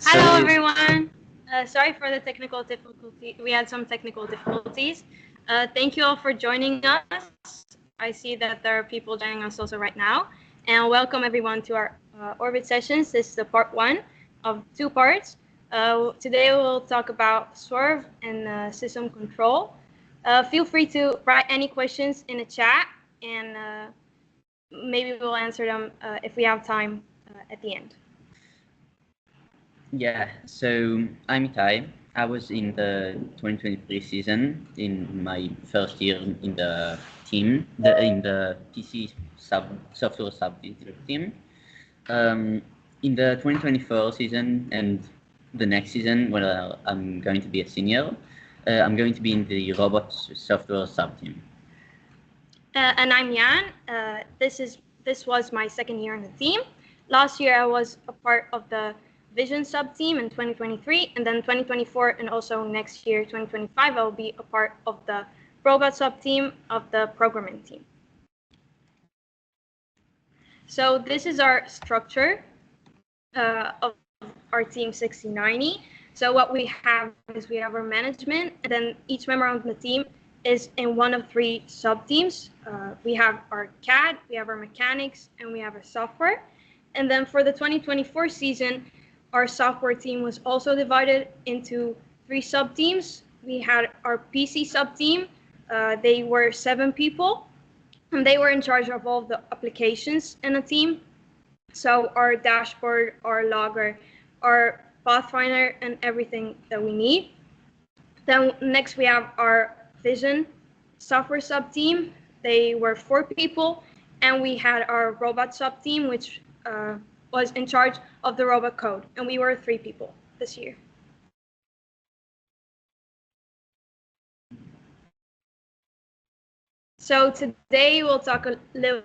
Hello, everyone. Sorry for the technical difficulty. We had some technical difficulties. Thank you all for joining us. I see that there are people joining us also right now. And welcome everyone to our Orbit sessions. This is the part one of two parts. Today we'll talk about Swerve and system control. Feel free to write any questions in the chat, and maybe we'll answer them if we have time at the end. Yeah, so I'm Itai. I was in the 2023 season in my first year in the team, in the PC software sub team. In the 2024 season and the next season, when I'm going to be a senior, I'm going to be in the robot software sub team. And I'm Jan. This was my second year in the team. Last year I was a part of the Vision sub team in 2023, and then 2024, and also next year 2025 I will be a part of the robot sub team of the programming team. So this is our structure of our team 6090. So what we have is we have our management, and then each member of the team is in one of three sub teams. We have our CAD, we have our mechanics, and we have our software. And then for the 2024 season, our software team was also divided into three sub teams. We had our PC sub team. They were 7 people, and they were in charge of all the applications in the team. So our dashboard, our logger, our Pathfinder, and everything that we need. Then next we have our Vision software sub team. They were 4 people, and we had our robot sub team, which was in charge of the robot code, and we were 3 people this year. So today we'll talk a little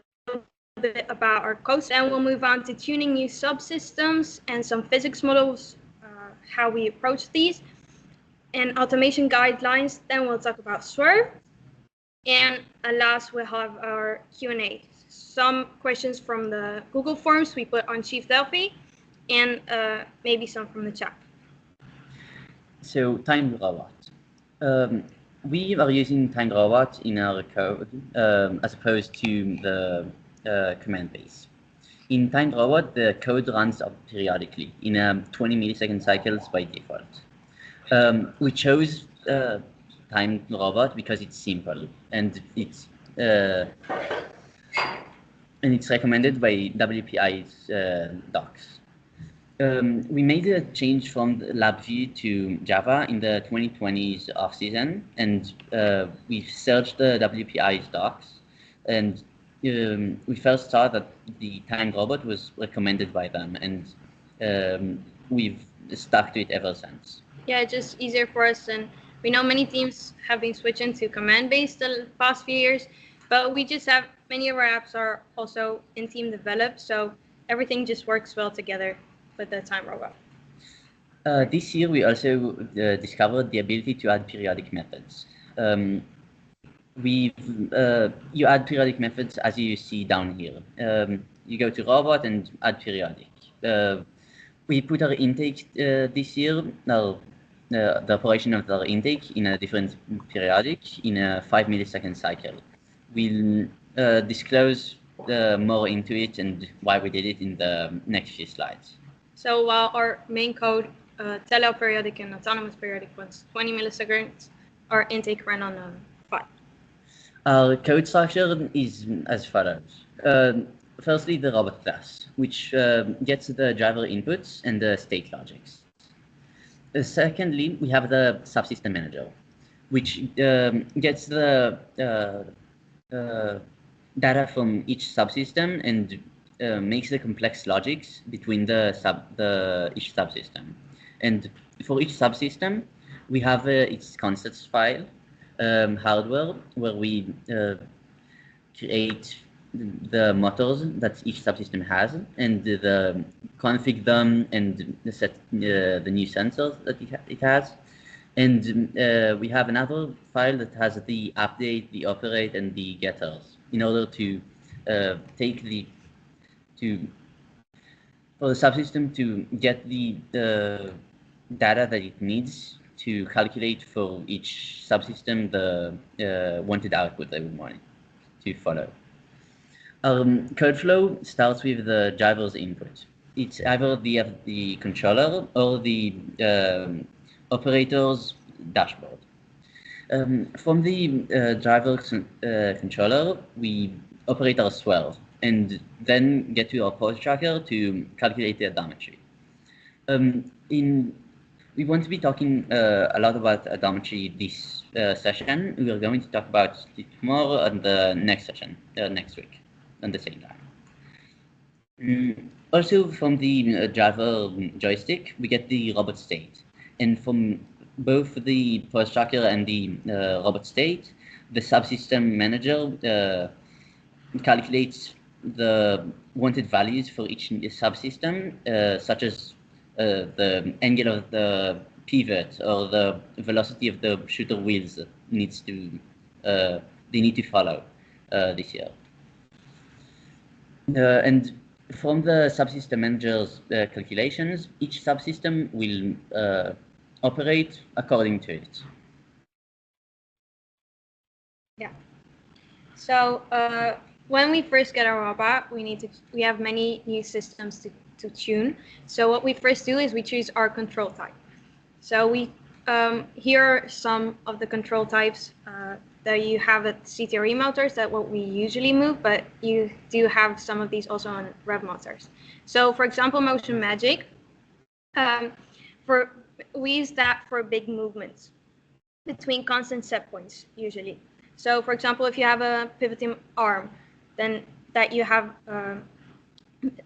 bit about our code, and we'll move on to tuning new subsystems and some physics models, how we approach these, and automation guidelines. Then we'll talk about Swerve, and last we'll have our Q&A. Some questions from the Google Forms we put on Chief Delphi, and maybe some from the chat. So timed robot. We are using timed robot in our code as opposed to the command base. In timed robot, the code runs up periodically in 20 millisecond cycles by default. We chose timed robot because it's simple and it's recommended by WPI's docs. We made a change from LabVIEW to Java in the 2020s off-season, and we searched the WPI's docs, and we first saw that the timed robot was recommended by them, and we've stuck to it ever since. Yeah, it's just easier for us, and we know many teams have been switching to command-based the past few years, but we just have many of our apps are also in-team developed, so everything just works well together with the time robot. This year, we also discovered the ability to add periodic methods. You add periodic methods as you see down here. You go to robot and add periodic. We put our intake this year, the operation of our intake in a different periodic in a 5 millisecond cycle. We'll disclose more into it and why we did it in the next few slides. So while our main code, teleperiodic and autonomous periodic, was 20 milliseconds, our intake ran on 5. Our code structure is as follows. Firstly, the robot class, which gets the driver inputs and the state logics. Secondly, we have the subsystem manager, which gets the data from each subsystem and makes the complex logics between each subsystem. And for each subsystem, we have its concepts file, hardware, where we create the motors that each subsystem has, and config them and set the new sensors that it has. And we have another file that has the update, the operate, and the getters in order to for the subsystem to get the data that it needs to calculate for each subsystem the wanted output that we want to follow. Code flow starts with the driver's input. It's either the controller or the operator's dashboard. From the driver controller, we operate our Swerve and then get to our pulse tracker to calculate the odometry. We want to be talking a lot about odometry this session. We are going to talk about it more on the next session, next week, on the same time. Also, from the driver joystick, we get the robot state. And from both the pulse tracker and the robot state, the subsystem manager calculates the wanted values for each subsystem, such as the angle of the pivot or the velocity of the shooter wheels needs to they need to follow this year. And from the subsystem manager's calculations, each subsystem will operate according to it. Yeah. So when we first get our robot, we have many new systems to tune. So what we first do is we choose our control type. So we here are some of the control types that you have at CTRE motors that what we usually move, but you do have some of these also on rev motors. So for example, motion magic, we use that for big movements between constant set points usually. So for example, if you have a pivoting arm, then that you have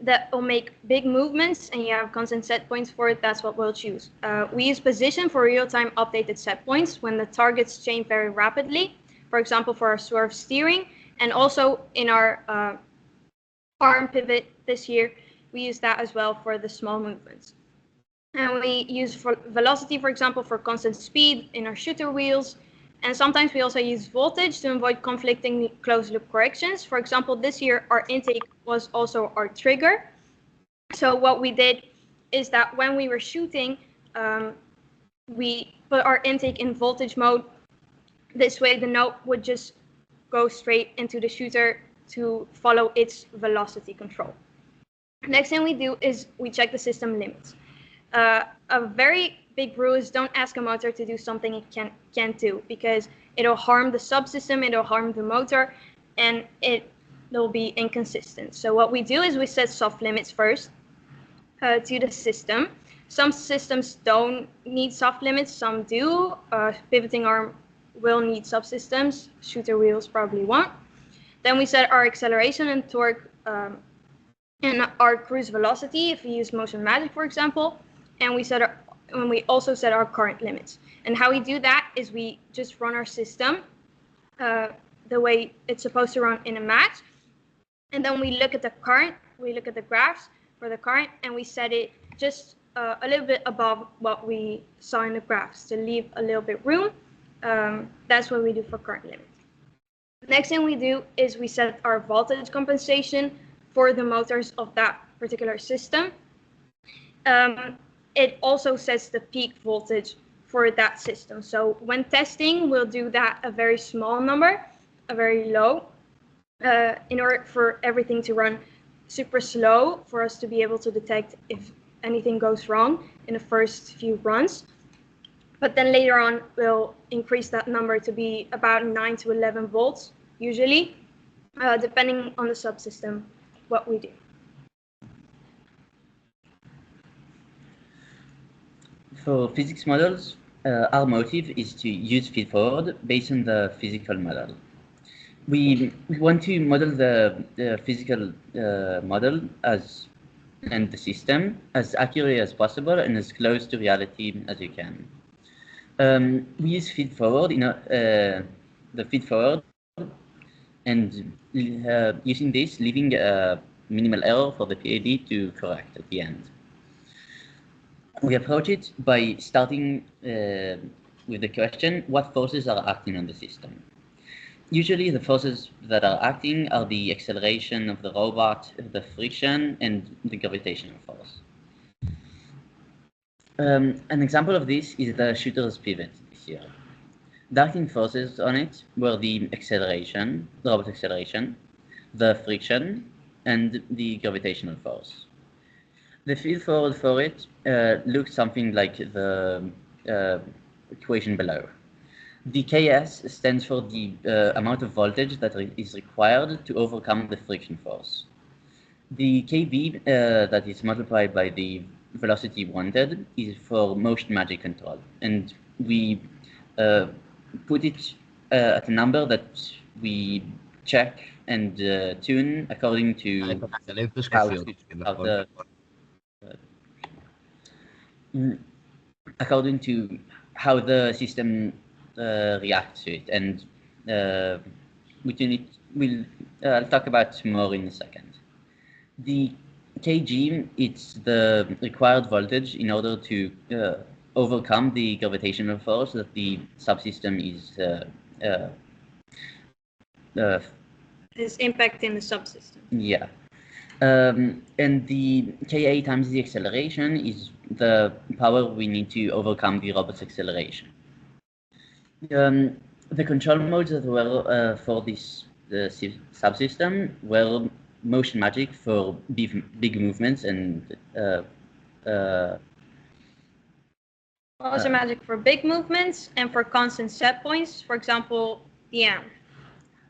that will make big movements and you have constant set points for it, that's what we'll choose. We use position for real-time updated set points when the targets change very rapidly, for example, for our Swerve steering, and also in our arm pivot this year, we use that as well for the small movements. And we use for velocity, for example, for constant speed in our shooter wheels. And sometimes we also use voltage to avoid conflicting closed loop corrections. For example, this year our intake was also our trigger. So what we did is that when we were shooting, we put our intake in voltage mode. This way the node would just go straight into the shooter to follow its velocity control. Next thing we do is we check the system limits. A very big rule is don't ask a motor to do something it can't do, because it'll harm the subsystem, it'll harm the motor, and it'll be inconsistent. So what we do is we set soft limits first to the system. Some systems don't need soft limits, some do. Pivoting arm will need subsystems, shooter wheels probably won't. Then we set our acceleration and torque and our cruise velocity if we use motion magic, for example. And we also set our current limits. And how we do that is we just run our system the way it's supposed to run in a match. And then we look at the current, we look at the graphs for the current, and we set it just a little bit above what we saw in the graphs to leave a little bit room. That's what we do for current limit. Next thing we do is we set our voltage compensation for the motors of that particular system. It also sets the peak voltage for that system. So when testing, we'll do that a very small number, a very low, in order for everything to run super slow for us to be able to detect if anything goes wrong in the first few runs. But then later on, we'll increase that number to be about 9 to 11 volts, usually, depending on the subsystem, what we do. For physics models, our motive is to use feed-forward based on the physical model. We want to model the physical model and the system as accurately as possible and as close to reality as you can. We use feed-forward, the feed-forward, and using this, leaving a minimal error for the PID to correct at the end. We approach it by starting with the question, what forces are acting on the system? Usually the forces that are acting are the acceleration of the robot, the friction, and the gravitational force. An example of this is the shooter's pivot here. The acting forces on it were the acceleration, the robot acceleration, the friction, and the gravitational force. The feed forward for it looks something like the equation below. The Ks stands for the amount of voltage that is required to overcome the friction force. The Kb that is multiplied by the velocity wanted is for motion magic control, and we put it at a number that we check and tune according to how the system reacts to it, and we tune it. I'll talk about more in a second. The Kg, it's the required voltage in order to overcome the gravitational force that the subsystem is impacting the subsystem. Yeah. And the Ka times the acceleration is the power we need to overcome the robot's acceleration. The control modes that were for this subsystem were motion magic for big movements and motion magic for big movements and for constant set points, for example, the M.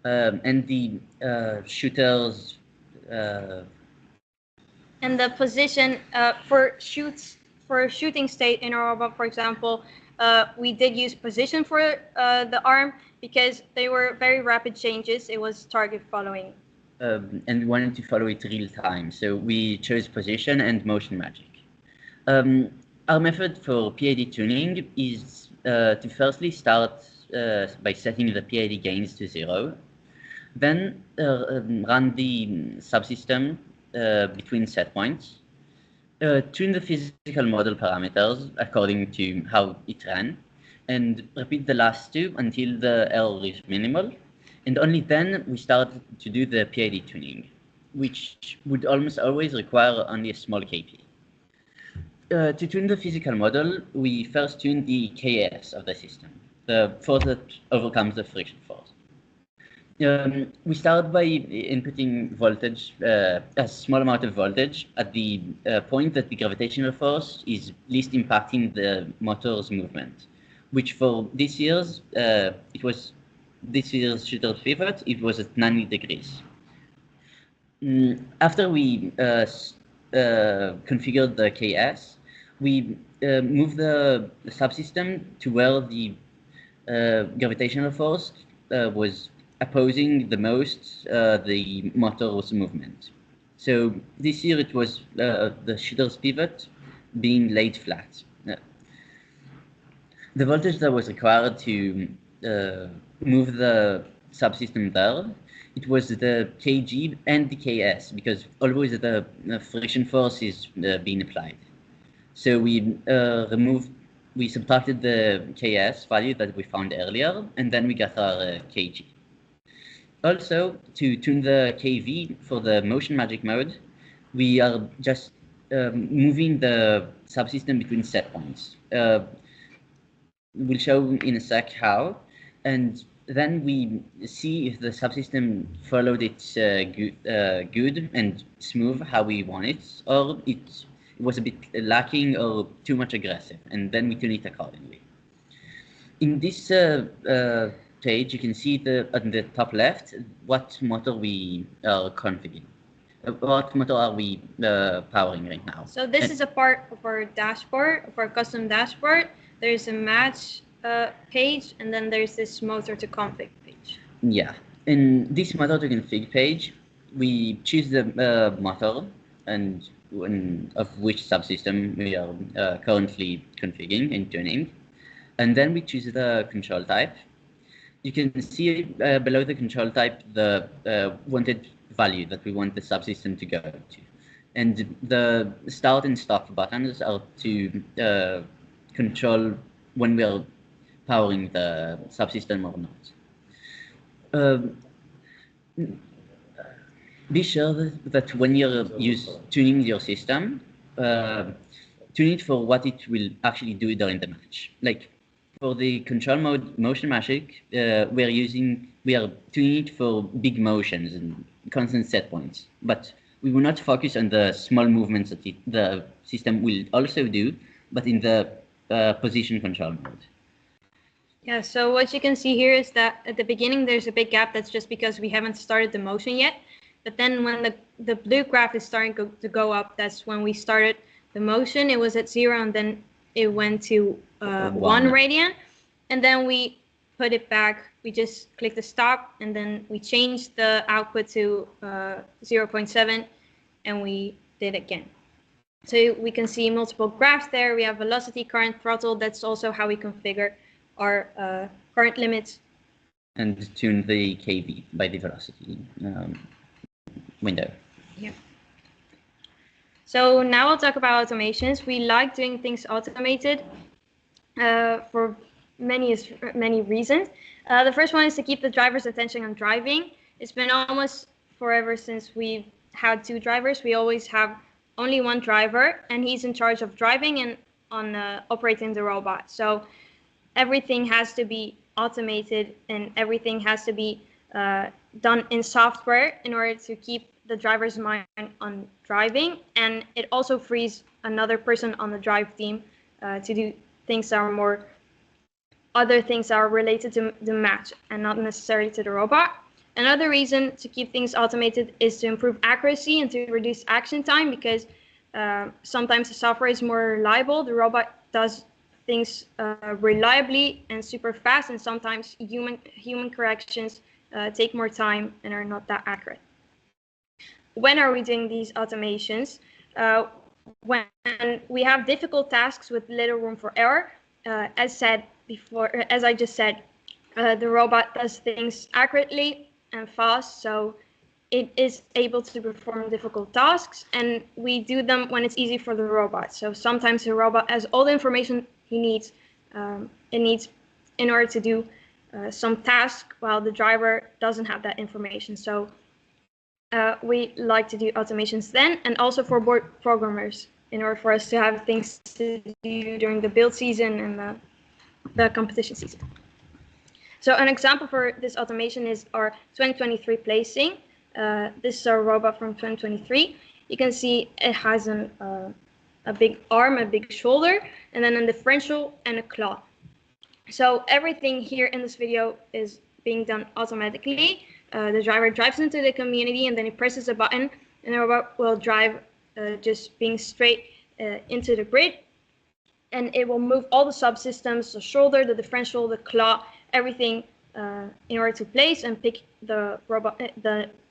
And the shooters. And the position for shooting state in a robot, for example, we did use position for the arm because they were very rapid changes. It was target following. And we wanted to follow it real time, so we chose position and motion magic. Our method for PID tuning is to firstly start by setting the PID gains to 0, then run the subsystem between set points, tune the physical model parameters according to how it ran, and repeat the last two until the error is minimal. And only then we start to do the PID tuning, which would almost always require only a small KP. To tune the physical model, we first tune the Ks of the system, the force that overcomes the friction force. We start by inputting voltage, a small amount of voltage at the point that the gravitational force is least impacting the motor's movement, which for this year's shooter's pivot, it was at 90 degrees. After we configured the KS, we moved the subsystem to where the gravitational force was opposing the most the motor's movement. So this year it was the shooter's pivot being laid flat. The voltage that was required to move the subsystem there, it was the Kg and the Ks, because always the friction force is being applied. So we subtracted the Ks value that we found earlier, and then we got our Kg. Also, to tune the Kv for the motion magic mode, we are just moving the subsystem between set points. We'll show in a sec how, and then we see if the subsystem followed it good and smooth how we want it, or it was a bit lacking or too much aggressive, and then we tune it accordingly. In this page, you can see on the top left what motor we are configuring. What motor are we powering right now? So this is a part of our dashboard, of our custom dashboard. There's a match page, and then there's this motor to config page. Yeah, in this motor to config page, we choose the motor and of which subsystem we are currently configuring and tuning, and then we choose the control type. You can see below the control type the wanted value that we want the subsystem to go to, and the start and stop buttons are to control when we are powering the subsystem or not. Um, be sure that when you're tuning your system, tune it for what it will actually do during the match. Like for the control mode motion magic, we are tuning it for big motions and constant set points, but we will not focus on the small movements that the system will also do, but in the position control mode. Yeah, so what you can see here is that at the beginning there's a big gap. That's just because we haven't started the motion yet. But then when the blue graph is starting to go up, that's when we started the motion. It was at 0 and then it went to 1 radian. And then we put it back. We just click the stop and then we changed the output to 0.7 and we did again. So we can see multiple graphs there. We have velocity, current, throttle. That's also how we configure our current limits. And tune the kV by the velocity window. Yeah. So now I'll talk about automations. We like doing things automated for many reasons. The first one is to keep the driver's attention on driving. It's been almost forever since we've had 2 drivers. We always have only 1 driver, and he's in charge of driving and on operating the robot. So everything has to be automated and everything has to be done in software in order to keep the driver's mind on driving. And it also frees another person on the drive team to do things that are other things that are related to the match and not necessarily to the robot. Another reason to keep things automated is to improve accuracy and to reduce action time, because sometimes the software is more reliable. The robot does things reliably and super fast, and sometimes human corrections take more time and are not that accurate. When are we doing these automations? When we have difficult tasks with little room for error. As I just said, the robot does things accurately and fast, so it is able to perform difficult tasks, and we do them when it's easy for the robot. So sometimes the robot has all the information it needs in order to do some task, while the driver doesn't have that information. So we like to do automations then, and also for board programmers, in order for us to have things to do during the build season and the competition season. So an example for this automation is our 2023 placing. This is our robot from 2023. You can see it has a big arm, a big shoulder, and then a differential and a claw. So everything here in this video is being done automatically. The driver drives into the community and then he presses a button, and the robot will drive just being straight into the grid, and it will move all the subsystems, the shoulder, the differential, the claw, everything in order to place and pick the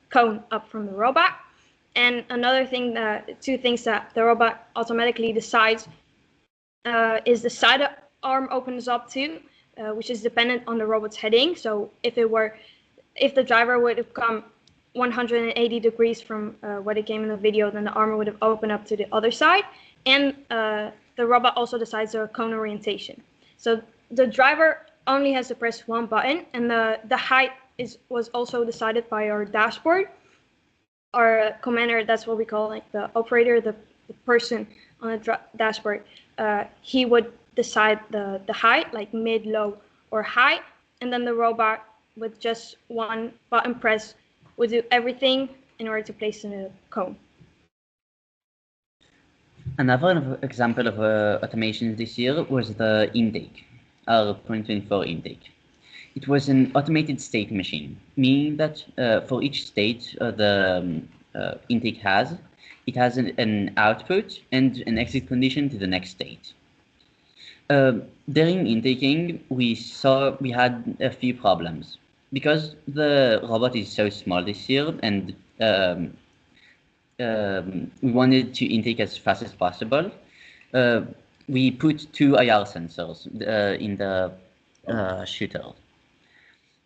cone up from the robot. And another thing, 2 things that the robot automatically decides is the side the arm opens up to, which is dependent on the robot's heading. So if the driver would have come 180 degrees from what it came in the video, then the arm would have opened up to the other side. And the robot also decides the cone orientation. So the driver only has to press 1 button, and the height was also decided by our dashboard. Our commander, that's what we call like the operator, the person on the dashboard. He would decide the height, like mid, low, or high, and then the robot with just 1 button press would do everything in order to place in a cone. Another example of automation this year was the intake, our 2024 intake. It was an automated state machine, meaning that for each state the intake has an output and an exit condition to the next state. During intaking, we had a few problems because the robot is so small this year, and we wanted to intake as fast as possible. We put 2 IR sensors in the shooter.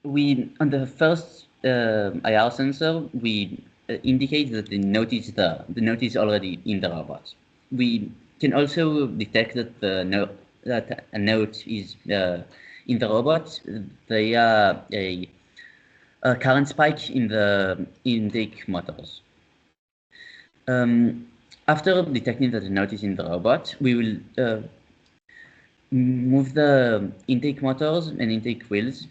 On the first IR sensor, we indicate that the note is already in the robot. We can also detect that a note is in the robot via a current spike in the intake motors. After detecting that the note is in the robot, we will move the intake motors and intake wheels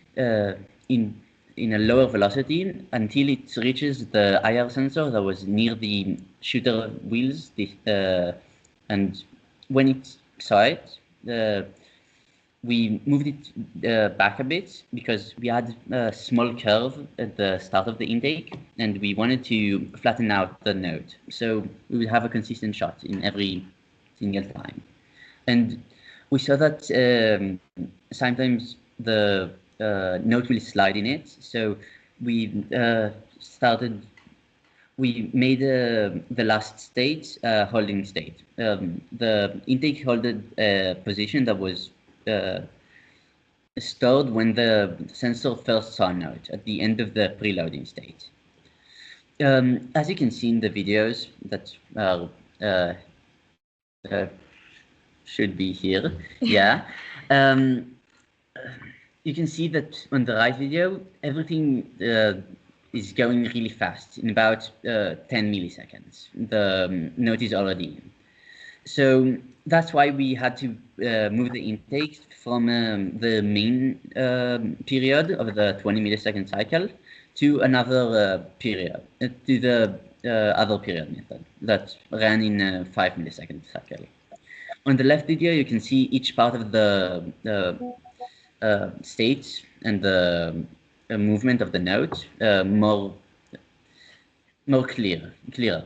in a lower velocity until it reaches the IR sensor that was near the shooter wheels. And when it saw it, we moved it back a bit because we had a small curve at the start of the intake and we wanted to flatten out the node. So we would have a consistent shot in every single time. And we saw that sometimes the node will slide in it. So we we made the last state holding state. The intake holded a position that was stored when the sensor first saw a node at the end of the preloading state. As you can see in the videos that should be here, yeah. You can see that on the right video, everything is going really fast in about 10 milliseconds. The node is already in. So that's why we had to move the intake from the main period of the 20 millisecond cycle to another period, to the other period method that ran in a 5 millisecond cycle. On the left video, you can see each part of the states and the movement of the node more clearer.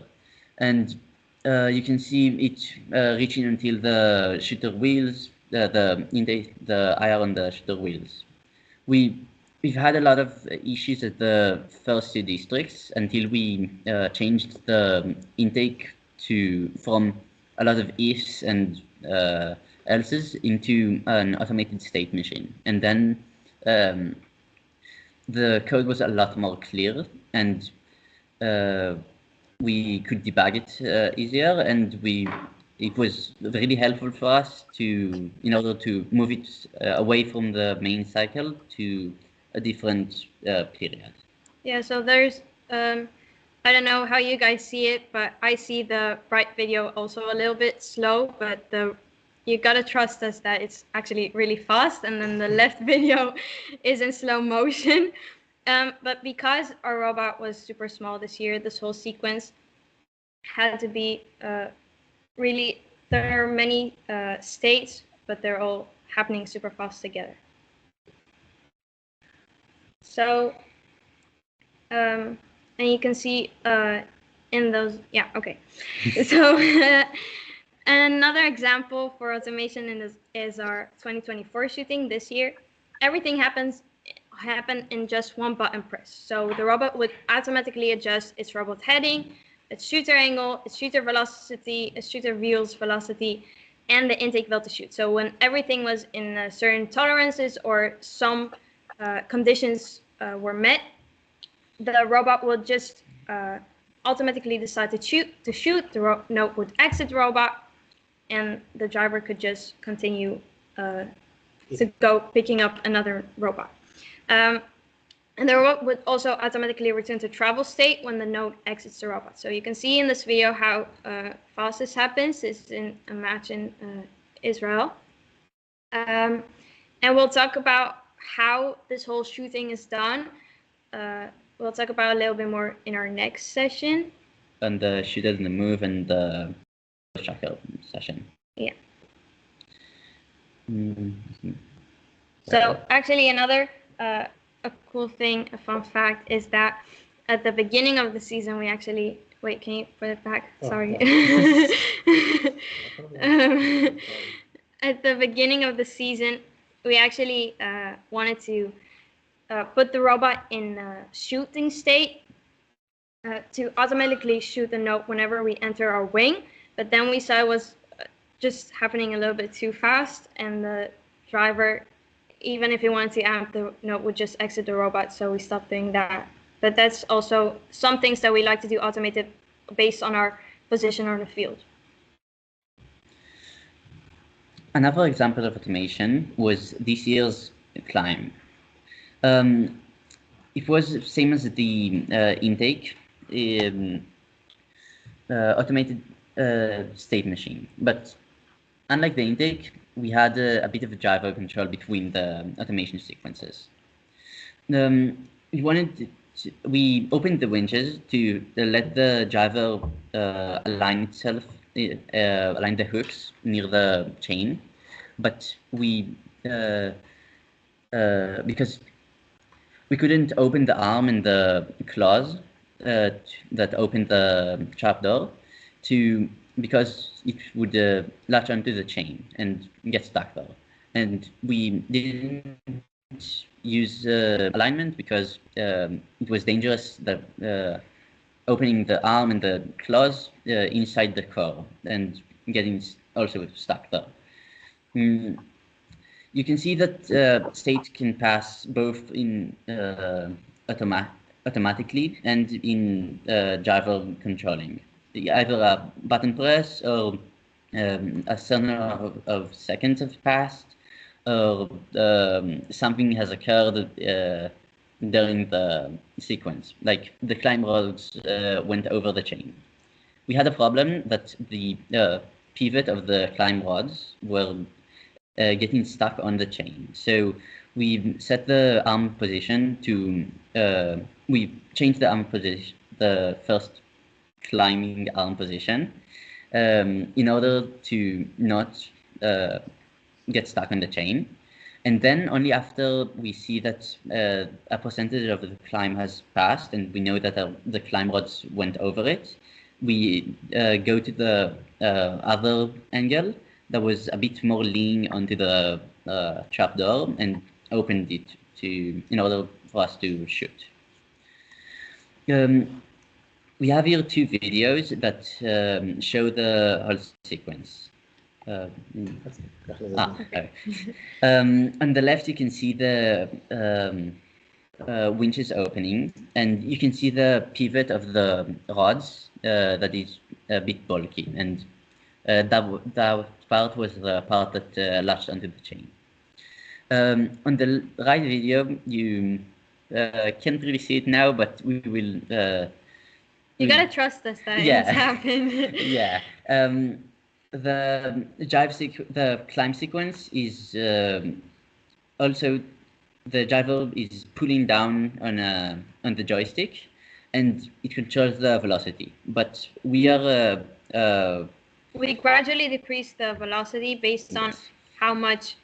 And you can see it reaching until the shooter wheels, the IR on the shooter wheels. We've had a lot of issues at the first two districts until we changed the intake from a lot of ifs and else's into an automated state machine. And then the code was a lot more clear and we could debug it easier, and it was really helpful for us in order to move it away from the main cycle to a different period. Yeah, so there's I don't know how you guys see it, but I see the right video also a little bit slow, but you gotta trust us that it's actually really fast, and then the left video is in slow motion. But because our robot was super small this year, this whole sequence had to be really, there are many states, but they're all happening super fast together. So, and you can see in those, yeah, okay. So another example for automation is our 2024 shooting this year. Everything happened in just one button press. So the robot would automatically adjust its robot heading, its shooter angle, its shooter velocity, its shooter wheels velocity, and the intake well to shoot. So when everything was in certain tolerances or some conditions were met, the robot would just automatically decide to shoot. The node would exit the robot, and the driver could just continue to go picking up another robot. And the robot would also automatically return to travel state when the node exits the robot. So you can see in this video how fast this happens. This is in a match in Israel. And we'll talk about how this whole shooting is done. We'll talk about a little bit more in our next session. And the shooters and the move and the tracker session. Yeah. Mm-hmm. So actually another a cool thing, a fun fact, is that at the beginning of the season, we actually, wait, can you put it back? Sorry. At the beginning of the season, we actually wanted to put the robot in shooting state to automatically shoot the node whenever we enter our wing. But then we saw it was just happening a little bit too fast, and the driver, even if he wanted to amp, the node would just exit the robot, so we stopped doing that. But that's also some things that we like to do automated based on our position on the field. Another example of automation was this year's climb. it was same as the intake automated state machine, but unlike the intake, we had a bit of a driver control between the automation sequences. We opened the winches to let the driver align itself, align the hooks near the chain, but because we couldn't open the arm and the claws that opened the trapdoor because it would latch onto the chain and get stuck there. And we didn't use alignment because it was dangerous opening the arm and the claws inside the core and getting also stuck there. You can see that state can pass both in automatically and in driver controlling. Either a button press or a certain number of seconds have passed, or something has occurred during the sequence, like the climb rods went over the chain. We had a problem that the pivot of the climb rods were getting stuck on the chain. So we set the arm position to, we changed the arm position, the first climbing arm position, in order to not get stuck on the chain. And then only after we see that a percentage of the climb has passed and we know that the climb rods went over it, we go to the other angle that was a bit more lean onto the trapdoor and opened it in order for us to shoot. We have here two videos that show the whole sequence. Okay. On the left, you can see the winches opening, and you can see the pivot of the rods that is a bit bulky, and that part was the part that latched onto the chain. On the right video, you can't really see it now, but we will. You gotta trust us that it's happened. Yeah. The climb sequence is also the driver is pulling down on the joystick, and it controls the velocity. But we are we gradually decrease the velocity based on how much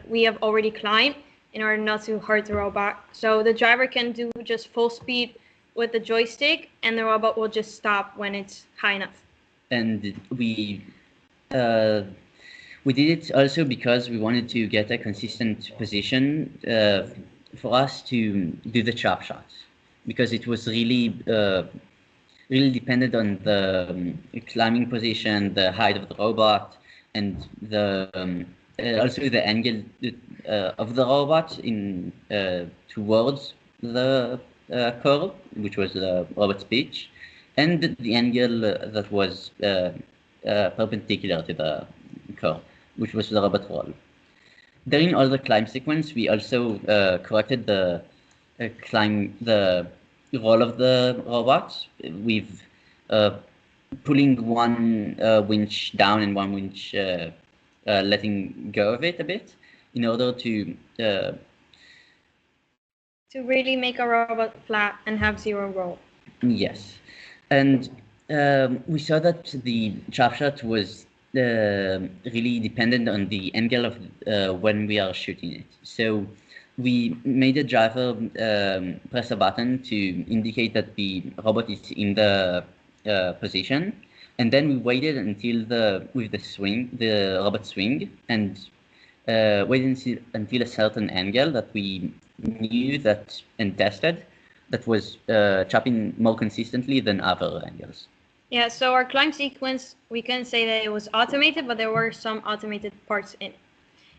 we have already climbed in order not to hurt the robot. So the driver can do just full speed with the joystick, and the robot will just stop when it's high enough. And we did it also because we wanted to get a consistent position for us to do the chop shots, because it was really dependent on the climbing position, the height of the robot, and also the angle of the robot towards the curve, which was the robot's pitch, and the angle that was perpendicular to the curve, which was the robot roll. During all the climb sequence, we also corrected the roll of the robot with pulling one winch down and one winch letting go of it a bit, in order to really make a robot flat and have zero roll. Yes, and we saw that the chop shot was really dependent on the angle of when we are shooting it. So we made a driver press a button to indicate that the robot is in the position, and then we waited until the robot swing, and waited until a certain angle that we knew and tested that was chopping more consistently than other angles. Yeah, so our climb sequence, we can say that it was automated, but there were some automated parts in it.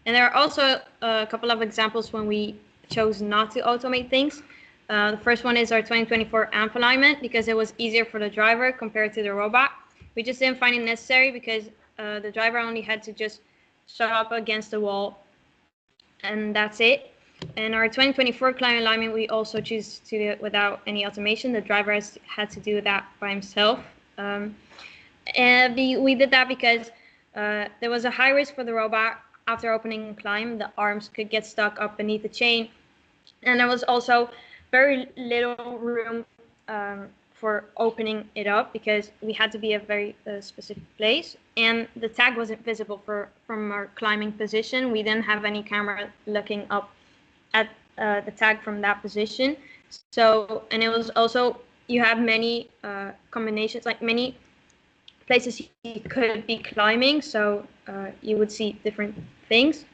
And there are also a couple of examples when we chose not to automate things. The first one is our 2024 amp alignment, because it was easier for the driver compared to the robot. We just didn't find it necessary because the driver only had to just shut up against the wall, and that's it. In our 2024 climate alignment, we also choose to do it without any automation. The driver had to do that by himself. And we did that because there was a high risk for the robot. After opening and climb, the arms could get stuck up beneath the chain. And there was also very little room for opening it up because we had to be a very specific place. And the tag wasn't visible from our climbing position. We didn't have any camera looking up at the tag from that position. So, and it was also, you have many combinations, like many places you could be climbing. So you would see different things.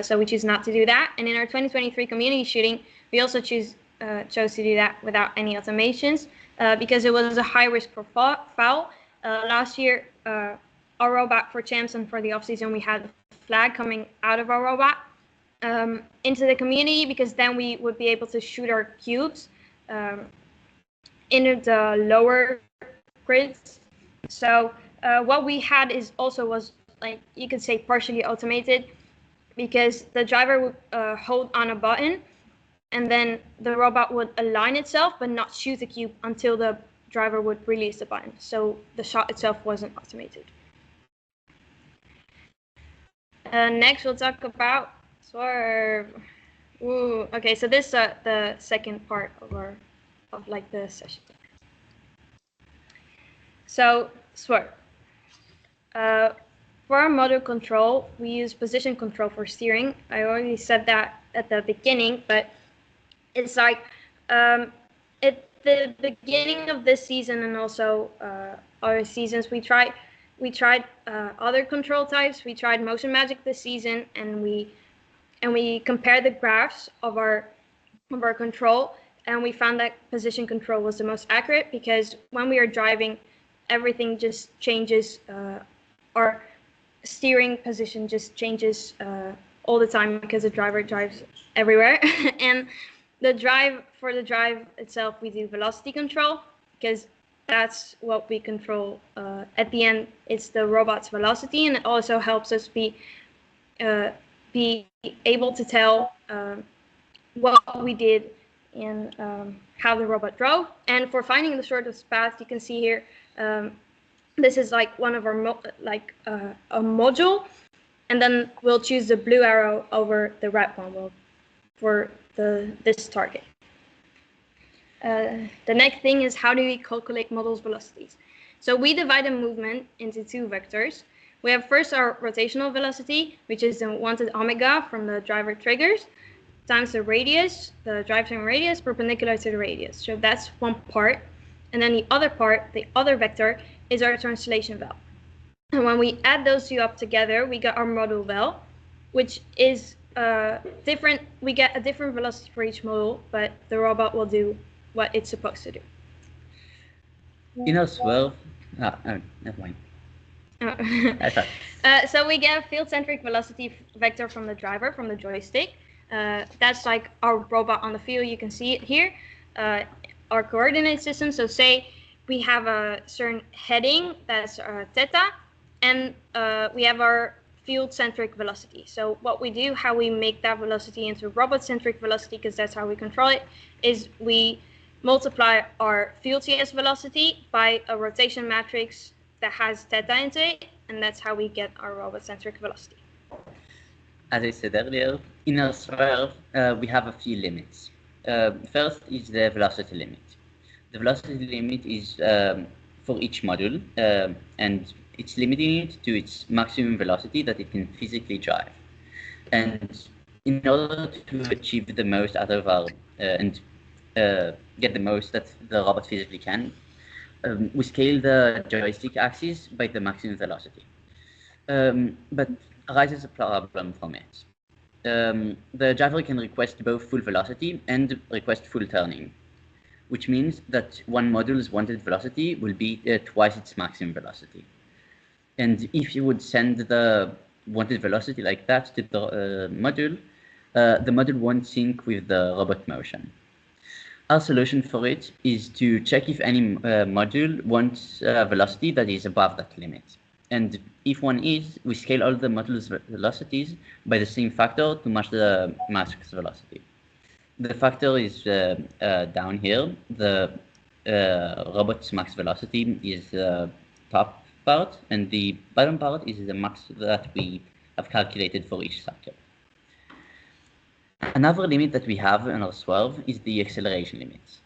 So we choose not to do that. And in our 2023 community shooting, we also chose to do that without any automations because it was a high risk for foul. Last year, our robot for champs and for the off season, we had the flag coming out of our robot into the community because then we would be able to shoot our cubes into the lower grids. So what we had was like, you could say partially automated because the driver would hold on a button and then the robot would align itself but not shoot the cube until the driver would release the button. So the shot itself wasn't automated. Next, we'll talk about Swerve. Ooh, okay, so this is the second part of the session. So Swerve. For our model control, we use position control for steering. I already said that at the beginning, but it's like at the beginning of this season and also other seasons, we tried other control types. We tried Motion Magic this season, and we compared the graphs of our control, and we found that position control was the most accurate because when we are driving, everything just changes. Our steering position just changes all the time because the driver drives everywhere. And for the drive itself, we do velocity control because that's what we control. At the end, it's the robot's velocity, and it also helps us be able to tell what we did and how the robot drove. And for finding the shortest path, you can see here, this is like one of our a module, and then we'll choose the blue arrow over the red one for this target. The next thing is, how do we calculate models' velocities? So we divide a movement into two vectors. We have first our rotational velocity, which is the wanted omega from the driver triggers, times the radius, the drivetrain radius, perpendicular to the radius. So that's one part. And then the other part, the other vector, is our translation vel. And when we add those two up together, we get our model vel, which is different. We get a different velocity for each model, but the robot will do what it's supposed to do. Swerve. Never mind. So we get a field-centric velocity vector from the driver, from the joystick. That's like our robot on the field. You can see it here. Our coordinate system. So say we have a certain heading that's theta, and we have our field-centric velocity. So what we do, how we make that velocity into robot-centric velocity, because that's how we control it, is we multiply our field CS velocity by a rotation matrix that has theta into it, and that's how we get our robot-centric velocity. As I said earlier, in our Swerve, we have a few limits. First is the velocity limit. The velocity limit is for each module, and it's limiting it to its maximum velocity that it can physically drive. And in order to achieve the most out of our and get the most that the robot physically can, we scale the joystick axis by the maximum velocity. But arises a problem from it. The driver can request both full velocity and request full turning, which means that one module's wanted velocity will be twice its maximum velocity. And if you would send the wanted velocity like that to the module won't sync with the robot motion. Our solution for it is to check if any module wants a velocity that is above that limit. And if one is, we scale all the module's velocities by the same factor to match the max velocity. The factor is down here. The robot's max velocity is the top part, and the bottom part is the max that we have calculated for each cycle. Another limit that we have in our Swerve is the acceleration limits.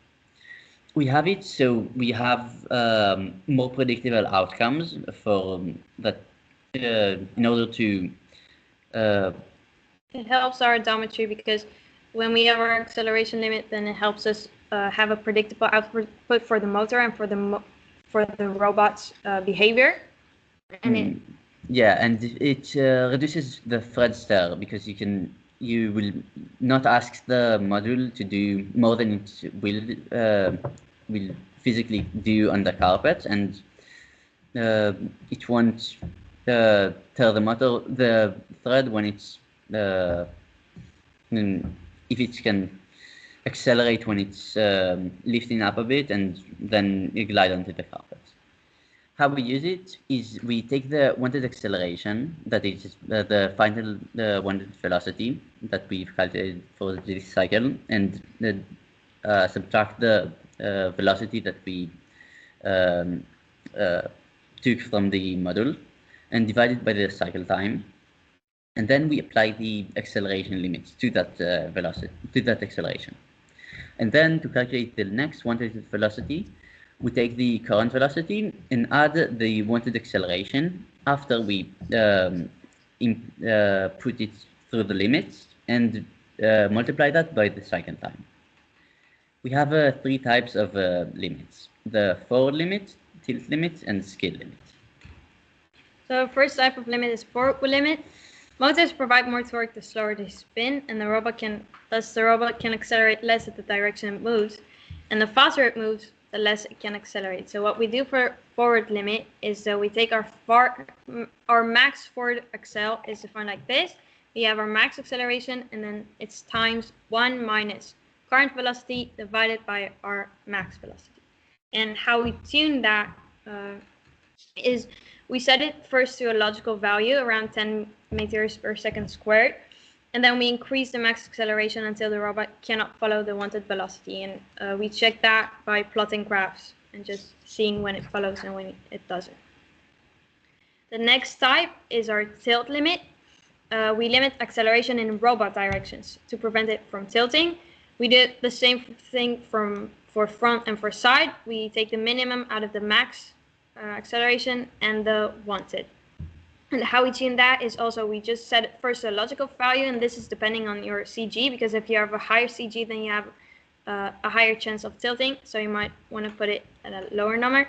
We have it so we have more predictable outcomes for that in order to. It helps our odometry because when we have our acceleration limit, then it helps us have a predictable output for the motor and for the robot's behavior. And and it reduces the thread stir because you will not ask the module to do more than it will physically do on the carpet, and it won't tear the thread when it's if it can accelerate when it's lifting up a bit and then glide onto the carpet. How we use it is we take the wanted acceleration, that is the final wanted velocity that we've calculated for this cycle, and subtract the velocity that we took from the module and divide it by the cycle time. And then we apply the acceleration limits to that velocity, to that acceleration. And then to calculate the next wanted velocity, we take the current velocity and add the wanted acceleration after we put it through the limits and multiply that by the cycle time. We have three types of limits: the forward limit, tilt limit, and skid limit. So first type of limit is forward limit. Motors provide more torque the slower they spin, and the robot can accelerate less at the direction it moves. And the faster it moves, the less it can accelerate. So what we do for forward limit is that we take our max forward accel is defined like this. We have our max acceleration, and then it's times 1 minus current velocity divided by our max velocity. And how we tune that is we set it first to a logical value around 10 meters per second squared, and then we increase the max acceleration until the robot cannot follow the wanted velocity. And we check that by plotting graphs and just seeing when it follows and when it doesn't. The next type is our tilt limit. We limit acceleration in robot directions to prevent it from tilting. We did the same thing for front and for side. We take the minimum out of the max acceleration and the wanted. And how we tune that is also we just set it first a logical value, and this is depending on your CG, because if you have a higher CG, then you have a higher chance of tilting, so you might want to put it at a lower number.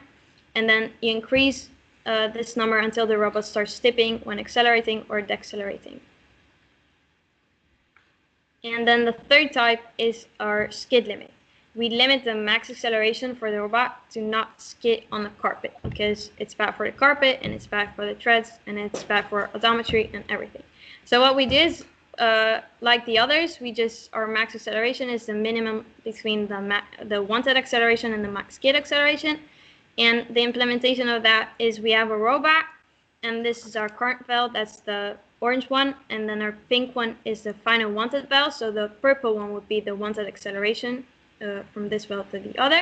And then you increase this number until the robot starts tipping when accelerating or decelerating. And then the third type is our skid limit. We limit the max acceleration for the robot to not skid on the carpet, because it's bad for the carpet and it's bad for the treads and it's bad for odometry and everything. So what we do is, like the others, our max acceleration is the minimum between the wanted acceleration and the max skid acceleration. And the implementation of that is we have a robot, and this is our current valve, that's the orange one, and then our pink one is the final wanted valve. So the purple one would be the wanted acceleration from this valve to the other.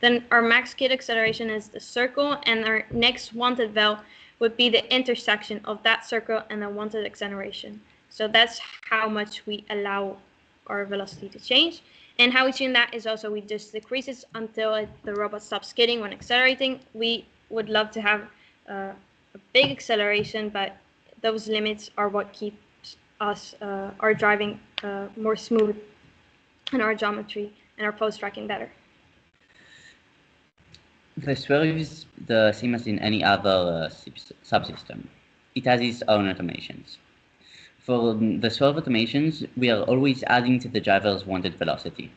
Then our max skid acceleration is the circle, and our next wanted valve would be the intersection of that circle and the wanted acceleration. So that's how much we allow our velocity to change. And how we tune that is also we just decrease it until the robot stops skidding when accelerating. We would love to have a big acceleration, but those limits are what keeps us our driving more smooth and our geometry and our post tracking better. The Swerve is the same as in any other subsystem. It has its own automations. For the Swerve automations, we are always adding to the driver's wanted velocity,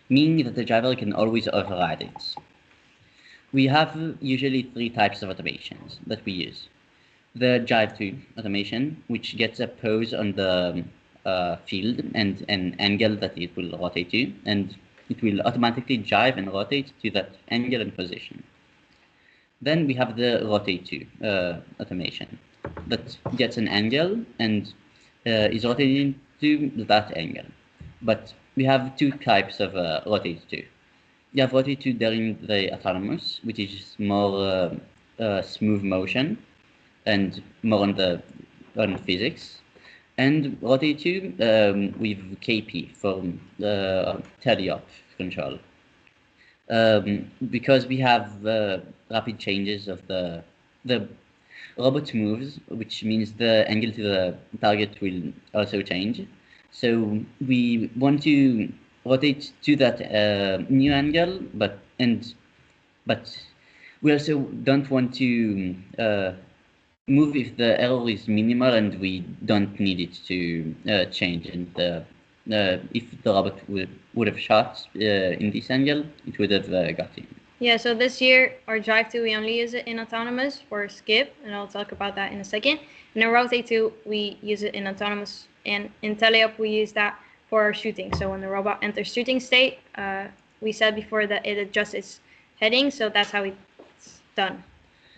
meaning that the driver can always override it. We have usually three types of automations that we use. The drive to automation, which gets a pose on the field and an angle that it will rotate to, and it will automatically drive and rotate to that angle and position. Then we have the rotate to automation that gets an angle and is rotated to that angle. But we have two types of rotate to. You have rotate to during the autonomous, which is more smooth motion and more on physics, and rotate to with KP for teleop control. Because we have rapid changes of the robot moves, which means the angle to the target will also change. So we want to rotate to that new angle, but we also don't want to move if the error is minimal and we don't need it to change. And if the robot would have shot in this angle, it would have got in. Yeah, so this year, our Drive 2, we only use it in autonomous for skip, and I'll talk about that in a second. And in Rotate 2, we use it in autonomous, and in teleop, we use that for our shooting. So when the robot enters shooting state, we said before that it adjusts its heading, so that's how it's done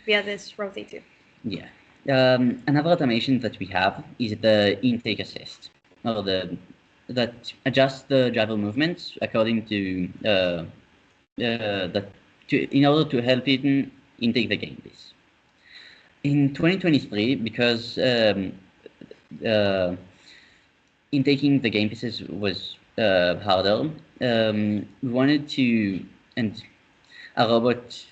via this Rotate 2. Yeah. Another automation that we have is the intake assist, or that adjusts the driver movements according to in order to help it intake the game piece. In 2023, because intaking the game pieces was harder, we wanted to, and a robot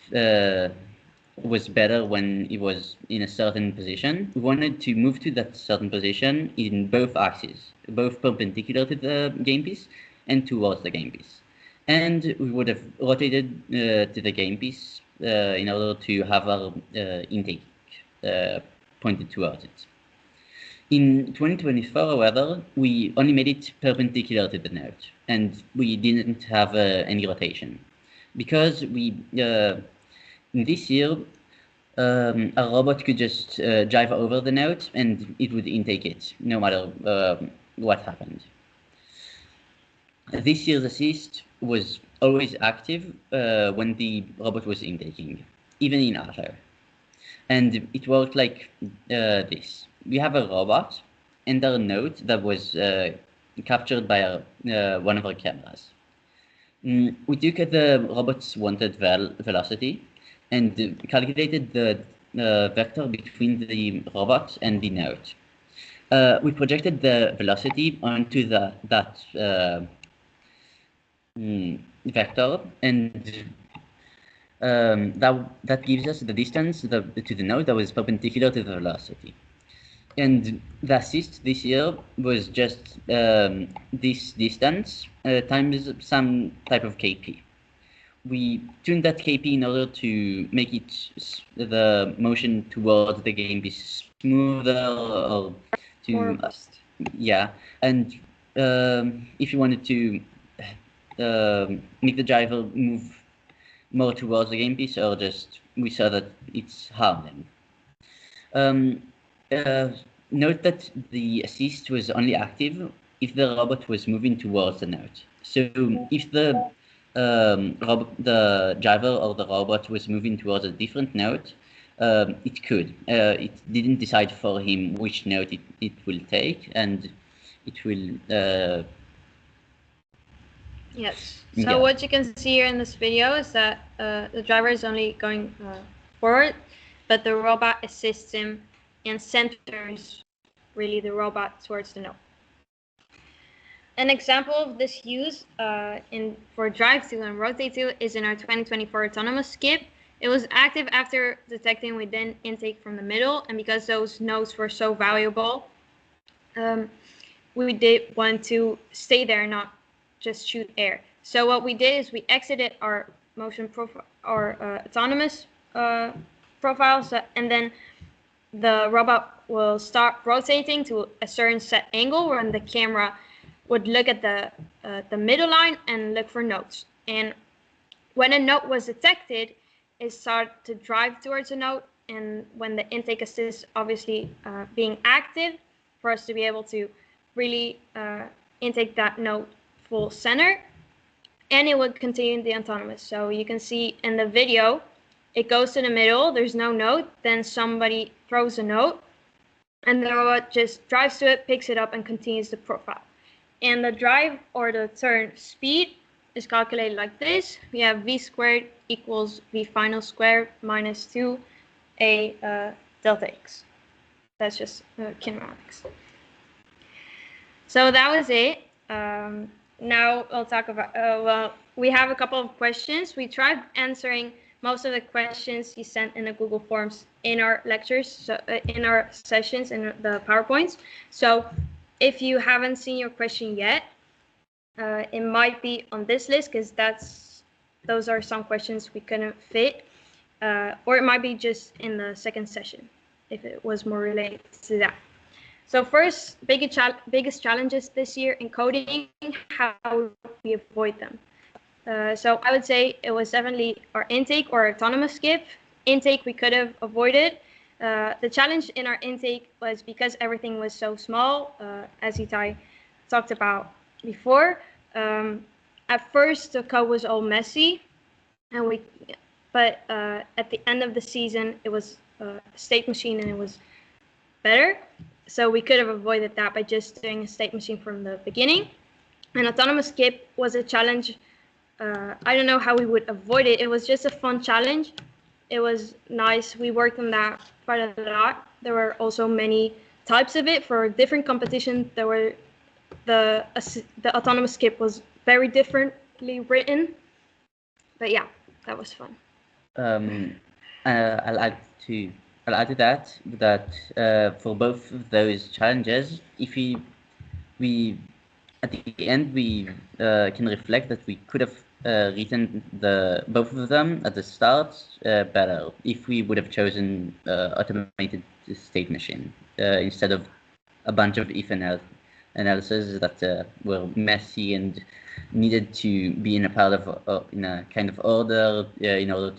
was better when it was in a certain position. We wanted to move to that certain position in both axes, both perpendicular to the game piece and towards the game piece. And we would have rotated to the game piece in order to have our intake pointed towards it. In 2024, however, we only made it perpendicular to the node, and we didn't have any rotation. Because we, in this year, a robot could just drive over the node and it would intake it, no matter what happened. This year's assist was always active when the robot was intaking, even in auto. And it worked like this. We have a robot and a node that was captured by one of our cameras. We took the robot's wanted velocity and calculated the vector between the robot and the node. We projected the velocity onto that vector, and that gives us the distance to the node that was perpendicular to the velocity. And the assist this year was just this distance times some type of KP. We tuned that KP in order to make it the motion towards the game be smoother or to more robust. Yeah, and if you wanted to make the driver move more towards the game piece, or just we saw that it's harming. Note that the assist was only active if the robot was moving towards the node. So if the driver or the robot was moving towards a different node, it could. It didn't decide for him which node it will take, and it will. Yes. So what you can see here in this video is that the driver is only going forward, but the robot assists him and centers really the robot towards the node. An example of this use for Drive 2 and Rotate 2 is in our 2024 autonomous skip. It was active after detecting we didn't intake from the middle, and because those nodes were so valuable, we did want to stay there and not just shoot air. So what we did is we exited our motion profile, our autonomous profiles, and then the robot will start rotating to a certain set angle where the camera would look at the middle line and look for nodes. And when a node was detected, it started to drive towards a node. And when the intake assist obviously being active, for us to be able to really intake that node full center, and it would continue the autonomous. So you can see in the video, it goes to the middle, there's no node, then somebody throws a node, and the robot just drives to it, picks it up, and continues the profile. And the drive or the turn speed is calculated like this. We have v squared equals v final squared minus 2a delta x. That's just kinematics. So that was it. Now we'll talk about, well, we have a couple of questions. We tried answering most of the questions you sent in the Google Forms in our lectures, so in our sessions, in the PowerPoints. So if you haven't seen your question yet, it might be on this list because those are some questions we couldn't fit, or it might be just in the second session if it was more related to that. So first, biggest challenges this year in coding, how we avoid them. So I would say it was definitely our intake or autonomous skip. Intake we could have avoided. The challenge in our intake was because everything was so small, as Itai talked about before. At first, the code was all messy, but at the end of the season, it was a state machine and it was better. So we could have avoided that by just doing a state machine from the beginning. And autonomous skip was a challenge. I don't know how we would avoid it. It was just a fun challenge. It was nice. We worked on that quite a lot. There were also many types of it for different competitions. There were the autonomous skip was very differently written. But yeah, that was fun. I'll add to that for both of those challenges, if we at the end we can reflect that we could have written both of them at the start better if we would have chosen automated state machine instead of a bunch of if analyses that were messy and needed to be in a part of in a kind of order in order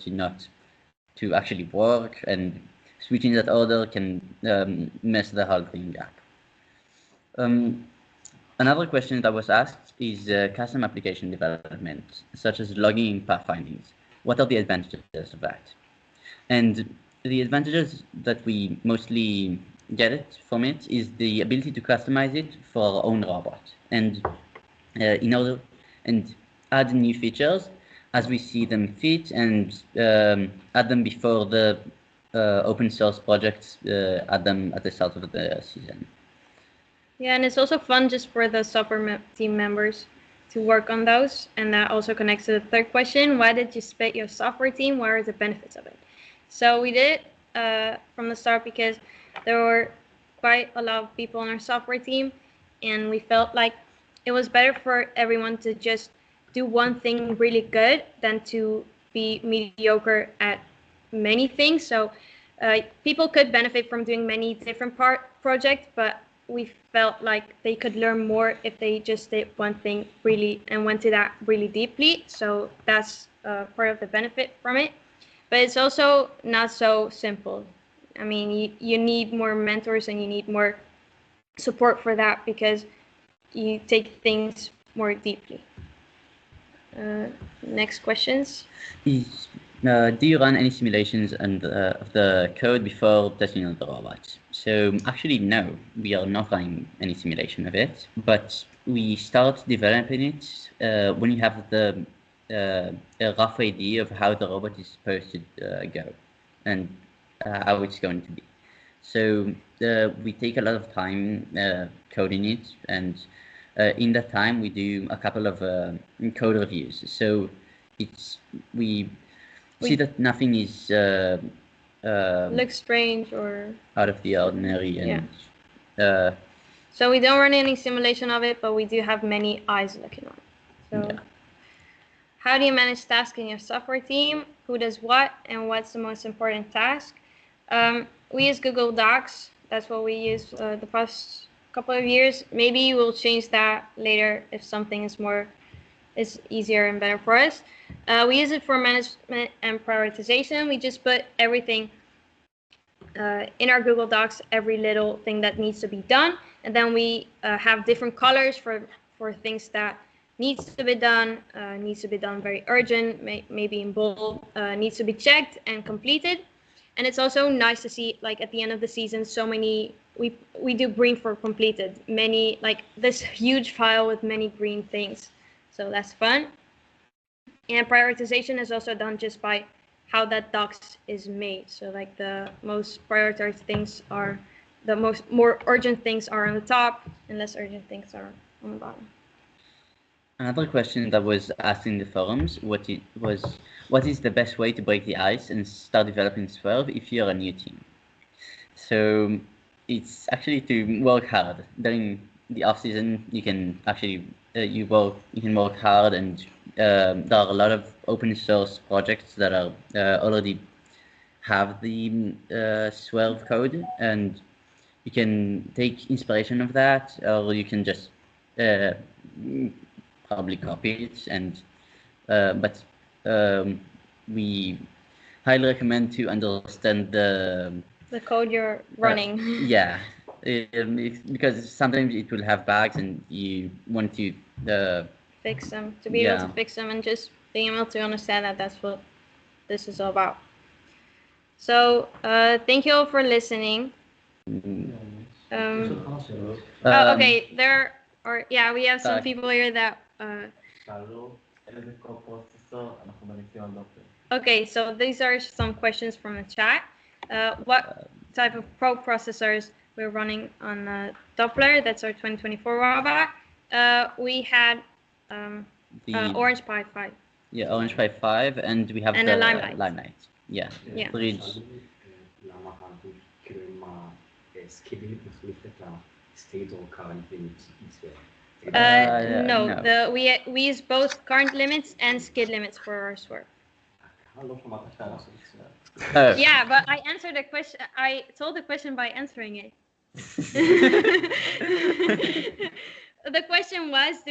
to actually work, and switching that order can mess the whole thing up. Another question that was asked is custom application development, such as logging and pathfindings. What are the advantages of that? And the advantages that we mostly get from it is the ability to customize it for our own robot, and and add new features as we see them fit, and add them before the open source projects add them at the start of the season. Yeah, and it's also fun just for the software team members to work on those. And that also connects to the third question. Why did you split your software team? What are the benefits of it? So we did it from the start because there were quite a lot of people on our software team. And we felt like it was better for everyone to just do one thing really good than to be mediocre at many things. So people could benefit from doing many different projects, but we felt like they could learn more if they just did one thing really and went to that really deeply. So that's part of the benefit from it. But it's also not so simple. I mean, you need more mentors and you need more support for that because you take things more deeply. Next questions. Do you run any simulations of the code before testing on the robot? So actually, no, we are not running any simulation of it, but we start developing it when you have a rough idea of how the robot is supposed to go and how it's going to be. So we take a lot of time coding it, and in that time we do a couple of code reviews. So we see that nothing is looks strange or out of the ordinary, and so we don't run any simulation of it, but we do have many eyes looking on it. So yeah. How do you manage tasks in your software team? Who does what, and what's the most important task? We use Google Docs. That's what we use the past couple of years. Maybe we'll change that later if something is easier and better for us. We use it for management and prioritization. We just put everything in our Google Docs, every little thing that needs to be done, and then we have different colors for things that needs to be done, very urgent, maybe in bold, needs to be checked and completed. And it's also nice to see, like, at the end of the season, so many, we do green for completed, many, like this huge file with many green things. So that's fun. And prioritization is also done just by how that docs is made. So like the most prioritized things are, the more urgent things are on the top, and less urgent things are on the bottom. Another question that was asked in the forums what is the best way to break the ice and start developing Swerve if you're a new team? So it's actually to work hard. During the off season, you can actually you can work hard, and there are a lot of open source projects that are already have the Swerve code, and you can take inspiration of that, or you can just probably copy it. And but we highly recommend to understand the code you're running. Yeah, because sometimes it will have bugs, and you want to fix them, to be able to fix them, and just being able to understand that that's what this is all about. So thank you all for listening. Okay, there are, we have some people here that okay, so these are some questions from the chat. What type of pro processors we're running on Doppler? That's our 2024 robot. We had the Orange Pi 5. Yeah, Orange Pi 5, and we have the Limelight. Yeah. Bridge. No. We use both current limits and skid limits for our Swerve. Yeah, but I answered the question. I told the question by answering it. The question was,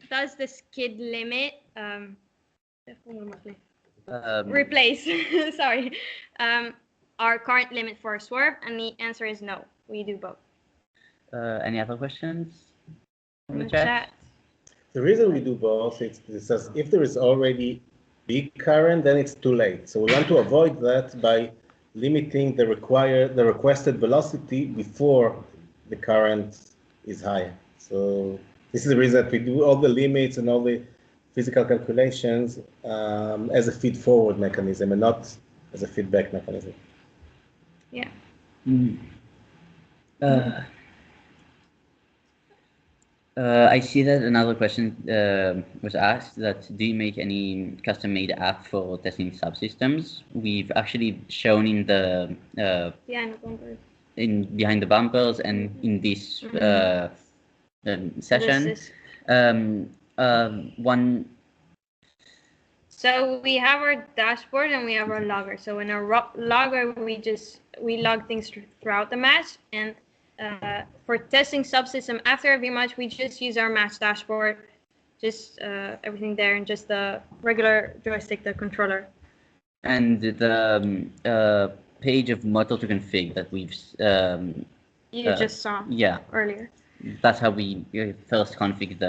does the skid limit replace sorry, our current limit for a Swerve? And the answer is no, we do both. Any other questions from the chat? The reason we do both is because if there is already big current, then it's too late. So we want to avoid that by limiting the requested velocity before the current is high. So this is the reason that we do all the limits and all the physical calculations as a feed-forward mechanism and not as a feedback mechanism. Yeah. I see that another question was asked, that do you make any custom-made app for testing subsystems? We've actually shown in the behind the bumpers, behind the bumpers, and in this session. One. So we have our dashboard and we have our logger. So in our logger, we log things throughout the match, and for testing subsystem after every match, we just use our match dashboard, just everything there, and just the regular joystick, the controller. And the page of motor to config that we've you just saw earlier. That's how we first config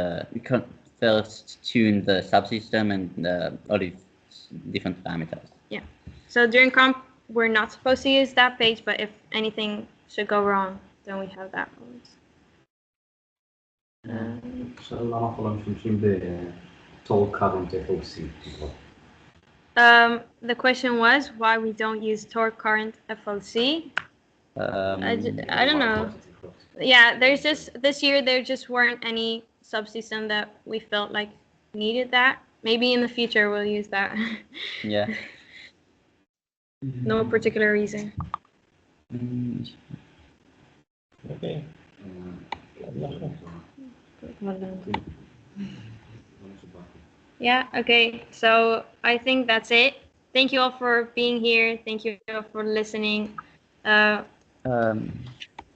first tune the subsystem and all these different parameters. Yeah. So during comp, we're not supposed to use that page, but if anything should go wrong, then we have that one. The question was why we don't use torque current FOC. I don't know. Yeah, there's just this year there just weren't any subsystem that we felt like needed that. Maybe in the future we'll use that. Yeah. No particular reason. Okay. Yeah, okay. So I think that's it. Thank you all for being here. Thank you all for listening.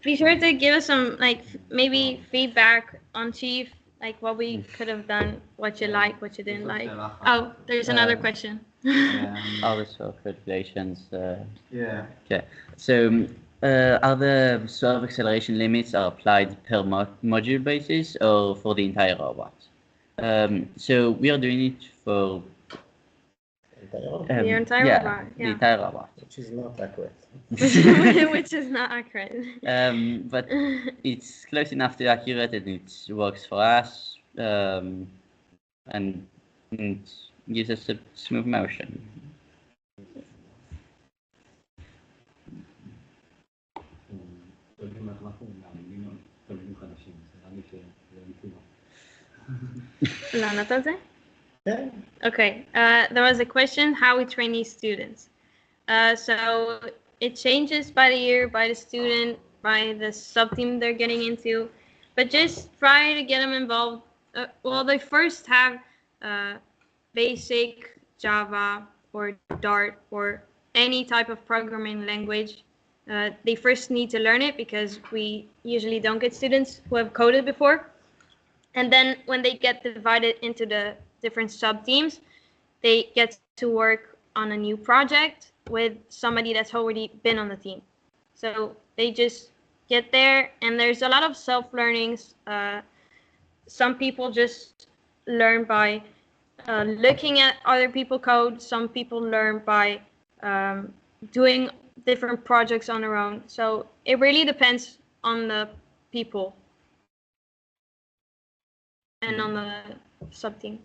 Be sure to give us some, like, maybe feedback on Chief, like what we could have done, what you like, what you didn't like. Oh, there's another question. Also calculations. Yeah. Okay. So are the Swerve acceleration limits applied per module basis or for the entire robot? So we are doing it for The entire robot, the yeah. entire robot. Which is not accurate. Which is not accurate. But it's close enough to accurate and it works for us, and it gives us a smooth motion. לענות על זה? Yeah. Okay, there was a question how we train these students. So it changes by the year, by the student, by the sub-team they're getting into, but just try to get them involved. Well, they first have basic Java or Dart or any type of programming language. They first need to learn it because we usually don't get students who have coded before. And then when they get divided into the different sub-teams, they get to work on a new project with somebody that's already been on the team. So they just get there, and there's a lot of self-learnings. Some people just learn by looking at other people code. Some people learn by doing different projects on their own. So it really depends on the people and on the sub-team.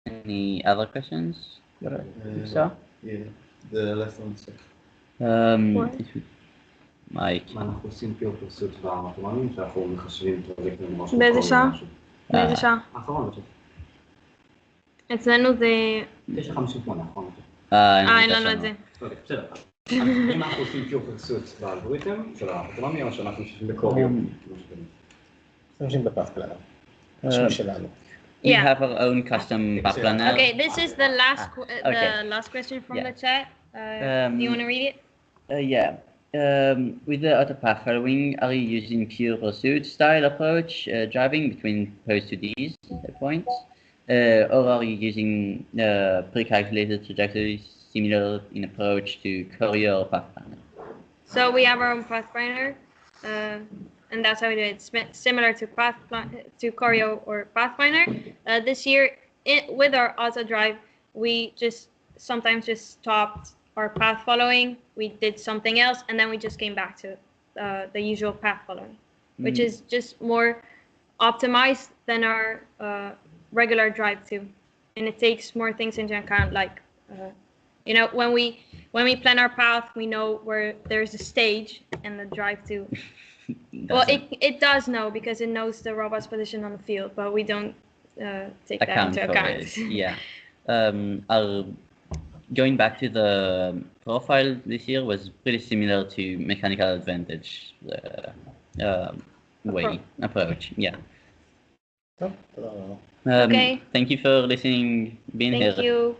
Any other questions? So? Yeah, the last one. What? Mike. מה אנחנו עושים פיור פרסות באוטומטים, שאנחנו מחשבים פרויקטים ממש באיזה שעה? באיזה שעה? האחרון, אצלנו זה... 9:58, האחרון. אין לנו את זה. בסדר. אם אנחנו עושים פיור פרסות באלגוריתם של האוטומטים, או שאנחנו משתמשים בקוריו. משתמשים בפאת' פלנר. משהו שלנו. We Yeah. have our own custom path planner. Okay, this is the last okay. the last question from Yeah. the chat. Do you want to read it? Yeah. With the auto path following, are you using pure pursuit style approach, driving between post to these points, or are you using pre-calculated trajectories similar in approach to Courier or path planner? So we have our own pathfinder, and that's how we do it. It's similar to Choreo or Pathfinder. This year, with our auto drive, we just sometimes just stopped our path following. We did something else, and then we just came back to the usual path following, which is just more optimized than our regular drive too, and it takes more things into account, like you know, when we plan our path, we know where there's a stage and the drive to. Well, it does know because it knows the robot's position on the field, but we don't take that into account. Yeah. Going back to the profile this year was pretty similar to mechanical advantage approach. Yeah. טוב, תודה רבה. Okay. Thank you for listening, being here. Thank you.